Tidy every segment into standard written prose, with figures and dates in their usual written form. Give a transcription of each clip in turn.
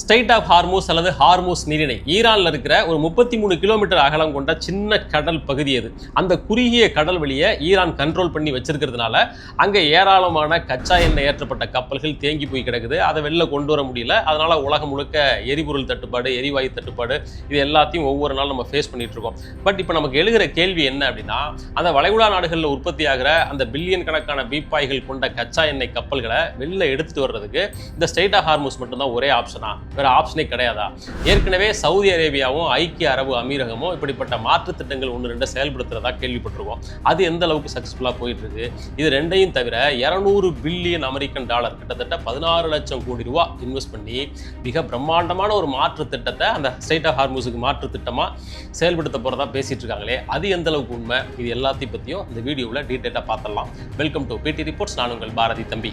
Straight of Hormuz அல்லது Hormuz நீரிணை ஈரானில் இருக்கிற ஒரு 33 கிலோமீட்டர் அகலம் கொண்ட சின்ன கடல் பகுதி அது. அந்த குறுகிய கடல் வழியை ஈரான் கண்ட்ரோல் பண்ணி வச்சிருக்கிறதுனால அங்கே ஏராளமான கச்சா எண்ணெய் ஏற்றப்பட்ட கப்பல்கள் தேங்கி போய் கிடக்குது. அதை வெளில கொண்டு வர முடியல. அதனால உலகம் முழுக்க எரிபொருள் தட்டுப்பாடு, எரிவாயு தட்டுப்பாடு, இது எல்லாத்தையும் ஒவ்வொரு நாள் நம்ம ஃபேஸ் பண்ணிட்டு இருக்கோம். பட் இப்போ நமக்கு எழுகிற கேள்வி என்ன அப்படின்னா, அந்த வளைகுடா நாடுகளில் உற்பத்தி ஆகிற அந்த பில்லியன் கணக்கான பீப்பாய்கள் கொண்ட கச்சா எண்ணெய் கப்பல்களை வெளில எடுத்துட்டு வர்றதுக்கு இந்த ஸ்ட்ரெய்ட் ஆஃப் ஹார்மூஸ் மட்டும்தான் ஒரே ஆப்ஷனா? வேற ஆப்ஷனே கிடையாதா? ஏற்கனவே சவுதி அரேபியாவும் ஐக்கிய அரபு அமீரகமும் இப்படிப்பட்ட மாற்று திட்டங்கள் 1-2 செயல்படுத்துறதா கேள்விப்பட்டிருக்கோம். அது எந்த அளவுக்கு சக்சஸ்ஃபுல்லா போயிட்டு இருக்கு? இது ரெண்டையும் தவிர 200 பில்லியன் அமெரிக்கன் டாலர், கிட்டத்தட்ட 16 லட்சம் கோடி ரூபாய் இன்வெஸ்ட் பண்ணி மிக பிரம்மாண்டமான ஒரு மாற்று திட்டத்தை அந்த ஸ்ட்ரெய்ட் ஆஃப் ஹார்மூஸுக்கு மாற்று திட்டமா செயல்படுத்த போறதா பேசிட்டு இருக்காங்களே, அது எந்த அளவுக்கு உண்மை? இது எல்லாத்தையும் பத்தியும் இந்த வீடியோவில் டீட்டெயிலாக பார்த்துடலாம். வெல்கம் டு பிடி ரிப்போர்ட்ஸ். நான் உங்கள் பாரதி தம்பி.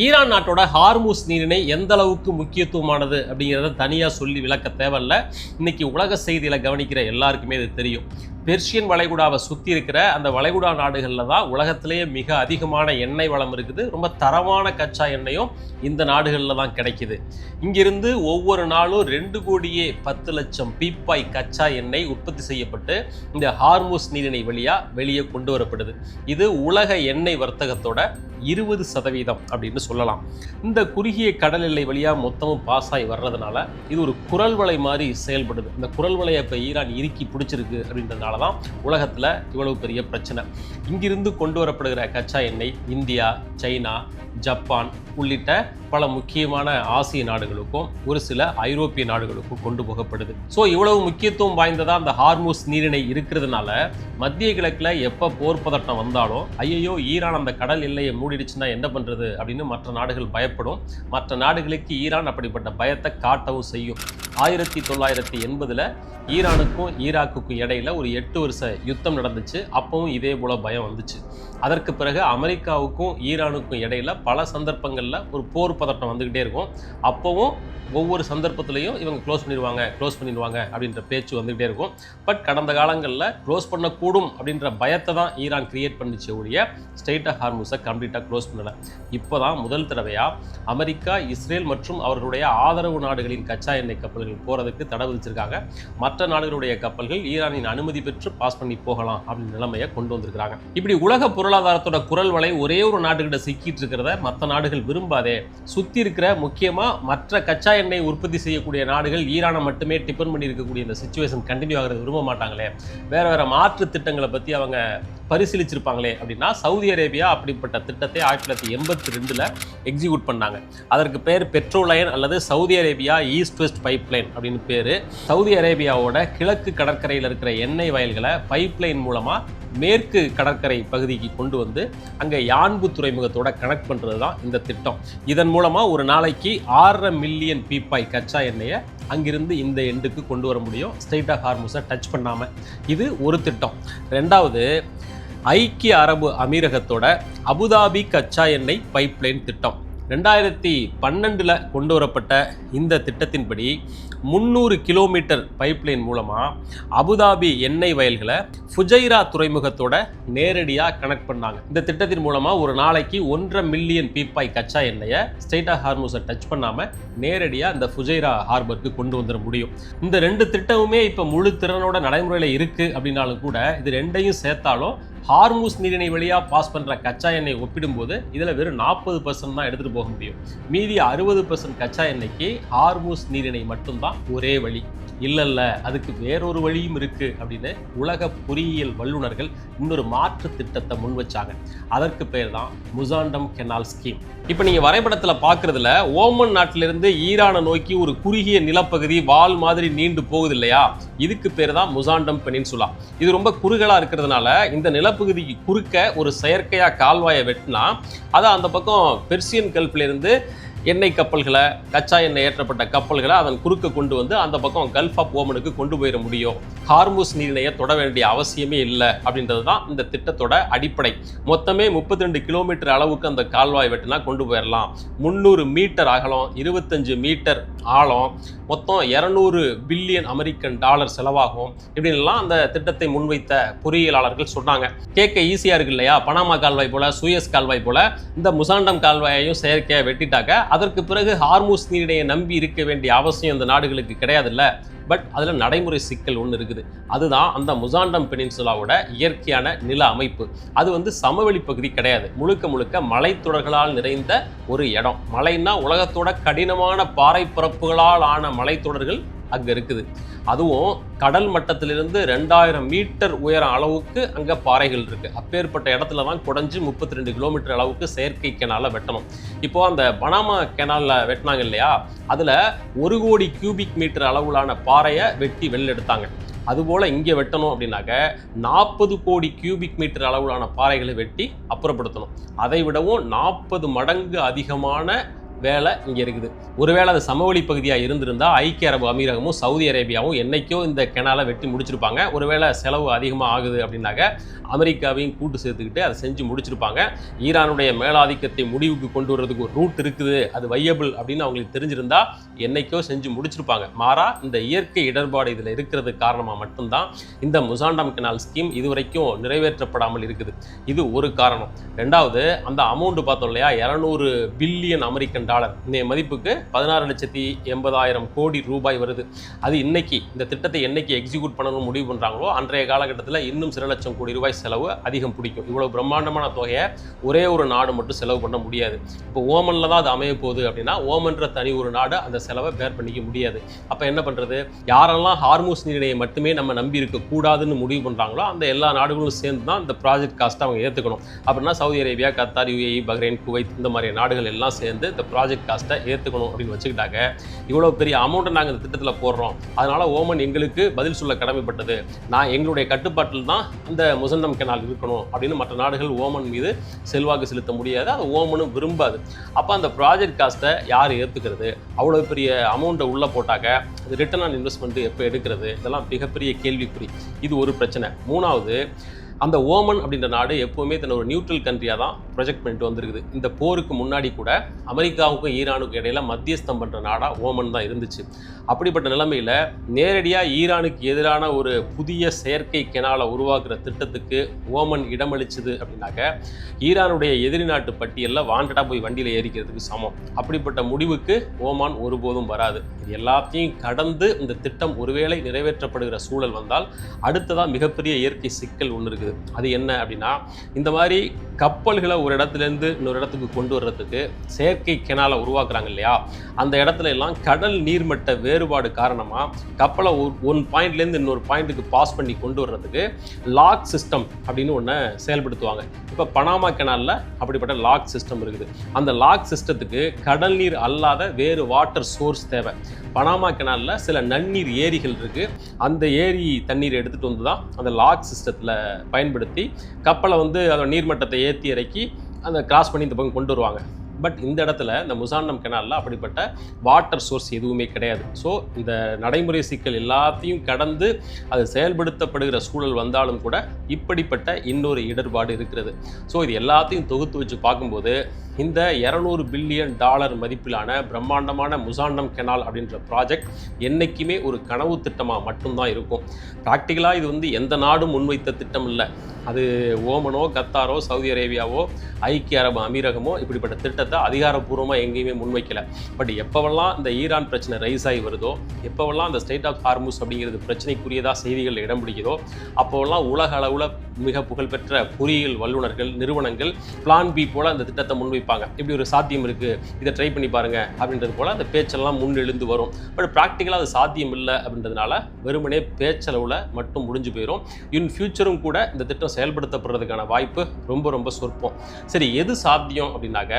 ஈரான் நாட்டோட ஹார்மூஸ் நீரிணை எந்த அளவுக்கு முக்கியத்துவமானது அப்படிங்கிறத தனியாக சொல்லி விளக்க தேவையில்ல. இன்னைக்கு உலக செய்தியில் கவனிக்கிற எல்லாருக்குமே இது தெரியும். பெர்ஷியன் வளைகுடாவை சுற்றி இருக்கிற அந்த வளைகுடா நாடுகளில் தான் உலகத்திலேயே மிக அதிகமான எண்ணெய் வளம் இருக்குது. ரொம்ப தரமான கச்சா எண்ணெயும் இந்த நாடுகளில் தான் கிடைக்குது. இங்கிருந்து ஒவ்வொரு நாளும் 2,10,00,000 பீப்பாய் கச்சா எண்ணெய் உற்பத்தி செய்யப்பட்டு இந்த ஹார்மூஸ் நீரிணை வழியாக வெளியே கொண்டு வரப்படுது. இது உலக எண்ணெய் வர்த்தகத்தோட 20% அப்படின்னு சொல்லலாம். இந்த குறுகிய கடல் எல்லை வழியாக மொத்தமும் பாஸ் ஆகி வர்றதுனால இது ஒரு குரல் வலை மாதிரி செயல்படுது. இந்த குரல் வலையை இப்போ ஈரான் இறுக்கி பிடிச்சிருக்கு அப்படின்றதுனால தான் உலகத்தில் இவ்வளவு பெரிய பிரச்சனை. இங்கிருந்து கொண்டு வரப்படுகிற கச்சா எண்ணெய் இந்தியா, சைனா, ஜப்பான் உள்ளிட்ட பல முக்கியமான ஆசிய நாடுகளுக்கும் ஒரு சில ஐரோப்பிய நாடுகளுக்கும் கொண்டு போகப்படுது. ஸோ இவ்வளவு முக்கியத்துவம் வாய்ந்ததா அந்த ஹார்மூஸ் நீரிணை இருக்கிறதுனால மத்திய கிழக்கில் எப்போ போர் பதட்டம் வந்தாலும் ஐயோ ஈரான் அந்த கடல் எல்லையை மூடிடுச்சுன்னா என்ன பண்ணுறது அப்படின்னு மற்ற நாடுகள் பயப்படும். மற்ற நாடுகளுக்கு ஈரான் அப்படிப்பட்ட பயத்தை காட்டவும் செய்யும். 1980 ஈரானுக்கும் ஈராக்குக்கும் இடையில ஒரு 8 வருஷ யுத்தம் நடந்துச்சு. அப்பவும் இதே போல பயம் வந்துச்சு. அதற்கு பிறகு அமெரிக்காவுக்கும் ஈரானுக்கும் இடையில பல சந்தர்ப்பங்களில் ஒரு போர் பதட்டம் வந்துக்கிட்டே இருக்கும். அப்போவும் ஒவ்வொரு சந்தர்ப்பத்திலையும் இவங்க க்ளோஸ் பண்ணிடுவாங்க அப்படின்ற பேச்சு வந்துக்கிட்டே இருக்கும். பட் கடந்த காலங்களில் க்ளோஸ் பண்ணக்கூடும் அப்படின்ற பயத்தை தான் ஈரான் கிரியேட் பண்ணிச்சு ஒழிய ஸ்ட்ரெய்ட் ஆஃப் ஹார்மூஸை கம்ப்ளீட்டாக க்ளோஸ் பண்ணலை. இப்போ தான் முதல் தடவையாக அமெரிக்கா, இஸ்ரேல் மற்றும் அவர்களுடைய ஆதரவு நாடுகளின் கச்சா எண்ணெய் கப்பல்கள் போகிறதுக்கு தடை விதிச்சிருக்காங்க. மற்ற நாடுகளுடைய கப்பல்கள் ஈரானின் அனுமதி பெற்று பாஸ் பண்ணி போகலாம் அப்படின்னு நிலைமையை கொண்டு வந்திருக்கிறாங்க. இப்படி உலக பொருளாதாரத்தோட குரல் வலை ஒரே ஒரு நாடுகிட்ட சிக்கிட்டு இருக்கிறத மற்ற நாடுகள் விரும்பாதே. சுற்றி இருக்கிற முக்கியமாக மற்ற கச்சா எண்ணெய் உற்பத்தி செய்யக்கூடிய நாடுகள் ஈரானை மட்டுமே டிபெண்ட் பண்ணி இருக்கக்கூடிய இந்த சிச்சுவேஷன் கண்டினியூ ஆகிறது விரும்ப மாட்டாங்களே. வேற மாற்று திட்டங்களை பற்றி அவங்க பரிசீலிச்சிருப்பாங்களே அப்படின்னா சவுதி அரேபியா அப்படிப்பட்ட திட்டத்தை 1982 எக்ஸிக்யூட் பண்ணாங்க. அதற்கு பேர் பெட்ரோலைன் அல்லது Saudi Arabia east west pipeline அப்படின்னு பேர். சவுதி அரேபியாவோட கிழக்கு கடற்கரையில் இருக்கிற எண்ணெய் வயல்களை பைப்லைன் மூலமாக மேற்கு கடற்கரை பகுதிக்கு கொண்டு வந்து அங்கே யான்பு துறைமுகத்தோட கனெக்ட் பண்ணுறது தான் இந்த திட்டம். இதன் மூலமாக ஒரு நாளைக்கு 6.5 மில்லியன் பீப்பாய் கச்சா எண்ணெயை அங்கிருந்து இந்த எண்டுக்கு கொண்டு வர முடியும், ஸ்ட்ரெய்ட் ஆஃப் ஹார்மூஸை டச் பண்ணாமல். இது ஒரு திட்டம். ரெண்டாவது, ஐக்கிய அரபு அமீரகத்தோட அபுதாபி கச்சா எண்ணெய் பைப்லைன் திட்டம். 2012 கொண்டு வரப்பட்ட இந்த திட்டத்தின்படி 300 கிலோமீட்டர் பைப்லைன் மூலமாக அபுதாபி எண்ணெய் வயல்களை ஃபுஜைரா துறைமுகத்தோட நேரடியாக கனெக்ட் பண்ணாங்க. இந்த திட்டத்தின் மூலமாக ஒரு நாளைக்கு 1.5 மில்லியன் பீப்பாய் கச்சா எண்ணெயை ஸ்ட்ரெய்ட் ஆஃப் ஹார்மூஸை டச் பண்ணாமல் நேரடியாக இந்த ஃபுஜைரா ஹார்பருக்கு கொண்டு வந்துட முடியும். இந்த 2 திட்டமுமே இப்போ முழு திறனோட நடைமுறையில் இருக்குது அப்படின்னாலும் கூட இது ரெண்டையும் சேர்த்தாலும் ஹார்மூஸ் நீரிணை வழியாக பாஸ் பண்ணுற கச்சா எண்ணெய் ஒப்பிடும்போது இதில் வெறும் 40% தான் எடுத்துகிட்டு போக முடியும். மீதி 60% கச்சா எண்ணெய்க்கு ஹார்மூஸ் நீரிணை மட்டும்தான் ஒரே வழி. இல்லை, அதுக்கு வேறொரு வழியும் இருக்குது அப்படின்னு உலக பொறியியல் வல்லுநர்கள் இன்னொரு மாற்று திட்டத்தை முன் வச்சாங்க. அதற்கு பேர் தான் முசாண்டம் கெனால் ஸ்கீம். இப்போ நீங்கள் வரைபடத்தில் பார்க்குறதுல ஓமன் நாட்டிலிருந்து ஈரானை நோக்கி ஒரு குறுகிய நிலப்பகுதி வால் மாதிரி நீண்டு போகுது இல்லையா, இதுக்கு பேர் தான் முசாண்டம் பெனின்சுலா. இது ரொம்ப குறுகலாக இருக்கிறதுனால இந்த நிலப்பகுதிக்கு குறுக்க ஒரு செயற்கையாக கால்வாயை வெட்டினா அதை அந்த பக்கம் பெர்சியன் கல்ஃப்லேருந்து எண்ணெய் கப்பல்களை, கச்சா எண்ணெய் ஏற்றப்பட்ட கப்பல்களை அதன் குறுக்க கொண்டு வந்து அந்த பக்கம் கல்ஃப் ஆஃப் ஓமனுக்கு கொண்டு போயிட முடியும். ஹார்முஸ் நீரிணையை தொட வேண்டிய அவசியமே இல்லை அப்படின்றது தான் இந்த திட்டத்தோட அடிப்படை. மொத்தமே 32 கிலோமீட்டர் அளவுக்கு அந்த கால்வாய் வெட்டினா கொண்டு போயிடலாம். 300 மீட்டர் அகலம், 25 மீட்டர் ஆழம், மொத்தம் 200 பில்லியன் அமெரிக்கன் டாலர் செலவாகும். இப்படின்லாம் அந்த திட்டத்தை முன்வைத்த பொறியியலாளர்கள் சொன்னாங்க. கேட்க ஈஸியா இருக்கு இல்லையா? பனாமா கால்வாய் போல, சூயஸ் கால்வாய் போல இந்த முசாண்டம் கால்வாயையும் செயற்கையாக வெட்டிட்டாக்க அதற்கு பிறகு ஹார்முஸ் நீரிணையை நம்பி இருக்க வேண்டிய அவசியம் இந்த நாடுகளுக்கு கிடையாதுல்ல. பட் அதில் நடைமுறை சிக்கல் ஒன்று இருக்குது. அதுதான் அந்த முசாண்டம் பெனின்சுலாவோட இயற்கையான நில அமைப்பு. அது சமவெளி பகுதி கிடையாது, முழுக்க முழுக்க மலைத்தொடர்களால் நிறைந்த ஒரு இடம். மலைன்னா உலகத்தோட கடினமான பாறை பரப்புகளால் ஆன மலைத்தொடர்கள் அங்கே இருக்குது. அதுவும் கடல் மட்டத்திலிருந்து 2000 மீட்டர் உயரம் அளவுக்கு அங்கே பாறைகள் இருக்குது. அப்பேற்பட்ட இடத்துல தான் குறைஞ்சு 32 கிலோமீட்டர் அளவுக்கு செயற்கை கெனாலை வெட்டணும். இப்போது அந்த பனாமா கெனாலில் வெட்டினாங்க இல்லையா, அதில் 1 கோடி கியூபிக் மீட்டர் அளவிலான பாறையை வெட்டி வெளில எடுத்தாங்க. அதுபோல் இங்கே வெட்டணும் அப்படின்னாக்க 40 கோடி கியூபிக் மீட்டர் அளவிலான பாறைகளை வெட்டி அப்புறப்படுத்தணும். அதை விடவும் 40 மடங்கு அதிகமான வேலை இங்கே இருக்குது. ஒருவேளை அது சமவெளி பகுதியாக இருந்திருந்தால் ஐக்கிய அரபு அமீரகமும் சவுதி அரேபியாவும் என்னைக்கோ இந்த கெனாலை வெட்டி முடிச்சிருப்பாங்க. ஒருவேளை செலவு அதிகமாக ஆகுது அப்படின்னாக்க அமெரிக்காவையும் கூட்டு சேர்த்துக்கிட்டு அதை செஞ்சு முடிச்சிருப்பாங்க. ஈரானுடைய மேலாதிக்கத்தை முடிவுக்கு கொண்டு வர்றதுக்கு ஒரு ரூட் இருக்குது, அது வையபிள் அப்படின்னு அவங்களுக்கு தெரிஞ்சிருந்தா என்னைக்கோ செஞ்சு முடிச்சிருப்பாங்க. மாறா இந்த இயற்கை இடர்பாடு இதில் இருக்கிறது காரணமாக மட்டும்தான் இந்த முசாண்டம் கெனால் ஸ்கீம் இதுவரைக்கும் நிறைவேற்றப்படாமல் இருக்குது. இது ஒரு காரணம். ரெண்டாவது, அந்த அமௌண்ட் பார்த்தோம் இல்லையா, 200 பில்லியன் அமெரிக்கன் டாலர், இந்த மதிப்புக்கு 16,80,000 கோடி ரூபாய் வருது. அது இன்னைக்கு இந்த திட்டத்தை என்னைக்கு எக்ஸிக்யூட் பண்ணணும்னு முடிவு பண்ணுறாங்களோ அன்றைய காலகட்டத்தில் இன்னும் சில லட்சம் கோடி ரூபாய் செலவு அதிகம் பிடிக்கும். இவ்வளவு பிரம்மாண்டமான தொகையை ஒரே ஒரு நாடு மட்டும் செலவு பண்ண முடியாது. இப்போ ஓமனில் தான் அது அமைய போகுது அப்படின்னா ஓமன்ற தனி ஒரு நாடு அந்த செலவை பேர் பண்ணிக்க முடியாது. அப்போ என்ன பண்ணுறது? யாரெல்லாம் ஹார்முஸ் நீரிணையை மட்டுமே நம்ம நம்பி இருக்கக்கூடாதுன்னு முடிவு பண்ணுறாங்களோ அந்த எல்லா நாடுகளும் சேர்ந்து தான் இந்த ப்ராஜெக்ட் காஸ்ட்டை அவங்க ஏற்றுக்கணும். அப்படின்னா Saudi Arabia, Qatar, UAE, Bahrain, Kuwait இந்த மாதிரி நாடுகள் எல்லாம் சேர்ந்து இந்த ப்ராஜெக்ட் காஸ்ட்டை ஏற்றுக்கணும் அப்படின்னு வச்சுக்கிட்டாங்க. இவ்வளோ பெரிய அமௌண்ட்டை நாங்கள் இந்த திட்டத்தில் போடுறோம், அதனால் ஓமன் எங்களுக்கு பதில் சொல்ல கடமைப்பட்டது, நான் எங்களுடைய கட்டுப்பாட்டில் தான் அந்த முசாண்டம் கெனால் இருக்கணும் அப்படின்னு மற்ற நாடுகள் ஓமன் மீது செல்வாக்கு செலுத்த முடியாது, அது ஓமனும் விரும்பாது. அப்போ அந்த ப்ராஜெக்ட் காஸ்ட்டை யார் ஏற்றுக்கிறது? அவ்வளோ பெரிய அமௌண்ட்டை உள்ளே போட்டாக்க அது ரிட்டர்ன் ஆன் இன்வெஸ்ட்மெண்ட் எப்போ எடுக்கிறது? இதெல்லாம் மிகப்பெரிய கேள்விக்குறி. இது ஒரு பிரச்சனை. மூணாவது, அந்த ஓமன் அப்படின்ற நாடு எப்போவுமே தன்னை ஒரு நியூட்ரல் கண்ட்ரியாக தான் ப்ரொஜெக்ட் பண்ணிட்டு வந்திருக்குது. இந்த போருக்கு முன்னாடி கூட அமெரிக்காவுக்கும் ஈரானுக்கும் இடையில மத்தியஸ்தம் பண்ணுற நாடாக ஓமன் தான் இருந்துச்சு. அப்படிப்பட்ட நிலைமையில் நேரடியாக ஈரானுக்கு எதிரான ஒரு புதிய செயற்கை கெனாலை உருவாக்குற திட்டத்துக்கு ஓமன் இடமளிச்சுது அப்படின்னாக்க ஈரானுடைய எதிரி நாட்டு பட்டியலில் வாண்டடாக போய் வண்டியில் ஏறிக்கிறதுக்கு சமம். அப்படிப்பட்ட முடிவுக்கு ஓமான் ஒருபோதும் வராது. இது எல்லாத்தையும் கடந்து இந்த திட்டம் ஒருவேளை நிறைவேற்றப்படுகிற சூழல் வந்தால் அடுத்ததாக மிகப்பெரிய இயற்கை சிக்கல் ஒன்று இருக்குது. அது என்ன அப்படின்னா, இந்த மாதிரி கப்பல்களை ஒரு இடத்துலேருந்து இன்னொரு இடத்துக்கு கொண்டு வர்றதுக்கு செயற்கை கெனாலை உருவாக்குறாங்க இல்லையா, அந்த இடத்துல எல்லாம் கடல் நீர்மட்ட வேறுபாடு காரணமாக கப்பலை ஒரு பாயிண்ட்லேருந்து இன்னொரு பாயிண்ட்டுக்கு பாஸ் பண்ணி கொண்டு வர்றதுக்கு லாக் சிஸ்டம் அப்படின்னு ஒன்று செயல்படுத்துவாங்க. இப்போ பனாமா கெனாலில் அப்படிப்பட்ட லாக் சிஸ்டம் இருக்குது. அந்த லாக் சிஸ்டத்துக்கு கடல் நீர் அல்லாத வேறு வாட்டர் சோர்ஸ் தேவை. பனாமா கெனாலில் சில நன்னீர் ஏரிகள் இருக்குது. அந்த ஏரி தண்ணீர் எடுத்துகிட்டு வந்து தான் அந்த லாக் சிஸ்டத்தில் பயன்படுத்தி கப்பலை அதோட நீர்மட்டத்தை ஏற்றி இறக்கி அந்த கிராஸ் பண்ணி இந்த பக்கம் கொண்டு வருவாங்க. பட் இந்த இடத்துல இந்த முசாண்டம் கெனாலில் அப்படிப்பட்ட வாட்டர் சோர்ஸ் எதுவுமே கிடையாது. ஸோ இந்த நடைமுறை சிக்கல் எல்லாத்தையும் கடந்து அது செயல்படுத்தப்படுகிற சூழல் வந்தாலும் கூட இப்படிப்பட்ட இன்னொரு இடர்பாடு இருக்கிறது. ஸோ இது எல்லாத்தையும் தொகுத்து வச்சு பார்க்கும்போது இந்த 200 பில்லியன் டாலர் மதிப்பிலான பிரம்மாண்டமான முசாண்டம் கெனால் அப்படின்ற ப்ராஜெக்ட் என்றைக்குமே ஒரு கனவு திட்டமாக மட்டும்தான் இருக்கும். ப்ராக்டிக்கலாக இது எந்த நாடும் முன்வைத்த திட்டம் இல்லை. அது ஓமனோ, கத்தாரோ, சவுதி அரேபியாவோ, ஐக்கிய அரபு அமீரகமோ இப்படிப்பட்ட திட்டத்தை அதிகாரப்பூர்வமாக எங்கேயுமே முன்வைக்கலை. பட் எப்போவெல்லாம் இந்த ஈரான் பிரச்சனை ரைஸ் ஆகி வருதோ, எப்போவெல்லாம் இந்த ஸ்டேட் ஆஃப் ஹார்முஸ் அப்படிங்கிறது பிரச்சனைக்குரியதாக செய்திகள் இடம் பிடிக்குதோ, அப்போவெல்லாம் உலக அளவில் மிக புகழ்பெற்ற பொறியியல் வல்லுநர்கள், நிறுவனங்கள் பிளான் பி போல் அந்த திட்டத்தை முன்வைப்பாங்க. இப்படி ஒரு சாத்தியம் இருக்குது, இதை ட்ரை பண்ணி பாருங்கள் அப்படின்றது போல் அந்த பேச்செல்லாம் முன்னெழுந்து வரும். பட் ப்ராக்டிக்கலாக அது சாத்தியம் இல்லை அப்படின்றதுனால வெறுமனே பேச்சளவில் மட்டும் முடிஞ்சு போயிடும். இன் ஃபியூச்சரும் கூட இந்த திட்டம் செயல்படுத்தப்படுறதுக்கான வாய்ப்பு ரொம்ப ரொம்ப சொற்பம். சரி, எது சாத்தியம் அப்படின்னாக்க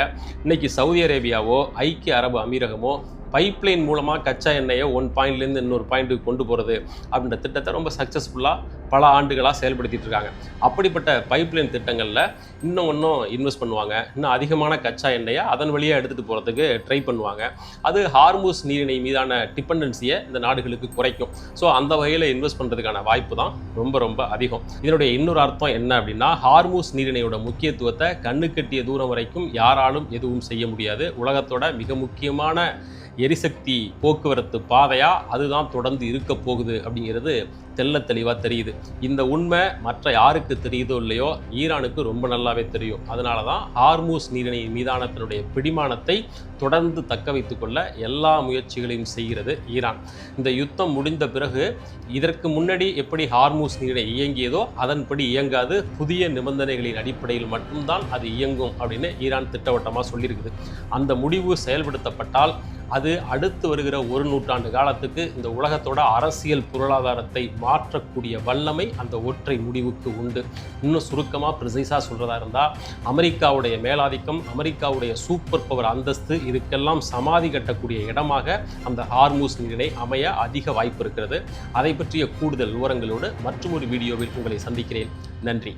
இன்னைக்கு சவுதி அரேபியாவோ, ஐக்கிய அரபு அமீரகமோ பைப்லைன் மூலமாக கச்சா எண்ணெயை ஒன் பாயிண்ட்லேருந்து இன்னொரு பாயிண்ட்டுக்கு கொண்டு போகிறது அப்படின்ற திட்டத்தை ரொம்ப சக்ஸஸ்ஃபுல்லாக பல ஆண்டுகளாக செயல்படுத்திட்டு இருக்காங்க. அப்படிப்பட்ட பைப்லைன் திட்டங்களில் இன்னும் இன்வெஸ்ட் பண்ணுவாங்க. இன்னும் அதிகமான கச்சா எண்ணெயை அதன் வழியாக எடுத்துகிட்டு போகிறதுக்கு ட்ரை பண்ணுவாங்க. அது ஹார்மூஸ் நீரிணை மீதான டிபெண்டன்சியை இந்த நாடுகளுக்கு குறைக்கும். ஸோ அந்த வகையில் இன்வெஸ்ட் பண்ணுறதுக்கான வாய்ப்பு தான் ரொம்ப அதிகம். இதனுடைய இன்னொரு அர்த்தம் என்ன அப்படின்னா, ஹார்மூஸ் நீரிணையோட முக்கியத்துவத்தை கண்ணு கட்டிய தூரம் வரைக்கும் யாராலும் எதுவும் செய்ய முடியாது. உலகத்தோட மிக முக்கியமான எரிசக்தி போக்குவரத்து பாதையாக அதுதான் தொடர்ந்து இருக்க போகுது அப்படிங்கிறது தெள்ள தெளிவாக தெரியுது. இந்த உண்மை மற்ற யாருக்கு தெரியுதோ இல்லையோ, ஈரானுக்கு ரொம்ப நல்லாவே தெரியும். அதனால தான் ஹார்மூஸ் நீரிணையின் மீதான தன்னுடைய பிடிமானத்தை தொடர்ந்து தக்க வைத்துக் கொள்ள எல்லா முயற்சிகளையும் செய்கிறது ஈரான். இந்த யுத்தம் முடிந்த பிறகு இதற்கு முன்னாடி எப்படி ஹார்மூஸ் நீரிணை இயங்கியதோ அதன்படி இயங்காது, புதிய நிபந்தனைகளின் அடிப்படையில் மட்டும்தான் அது இயங்கும் அப்படின்னு ஈரான் திட்டவட்டமாக சொல்லியிருக்குது. அந்த முடிவு செயல்படுத்தப்பட்டால் அது அடுத்து வருகிற ஒரு நூற்றாண்டு காலத்துக்கு இந்த உலகத்தோட அரசியல் பொருளாதாரத்தை மாற்றக்கூடிய வல்லமை அந்த ஒற்றை முடிவுக்கு உண்டு. இன்னும் சுருக்கமாக ப்ரிசைஸாக சொல்கிறதா இருந்தால், அமெரிக்காவுடைய மேலாதிக்கம், அமெரிக்காவுடைய சூப்பர் பவர் அந்தஸ்து இதுக்கெல்லாம் சமாதி கட்டக்கூடிய இடமாக அந்த ஹார்மூஸ் நீரிணை அமைய அதிக வாய்ப்பு இருக்கிறது. அதை பற்றிய கூடுதல் விவரங்களோடு மற்றொரு வீடியோவில் உங்களை சந்திக்கிறேன். நன்றி.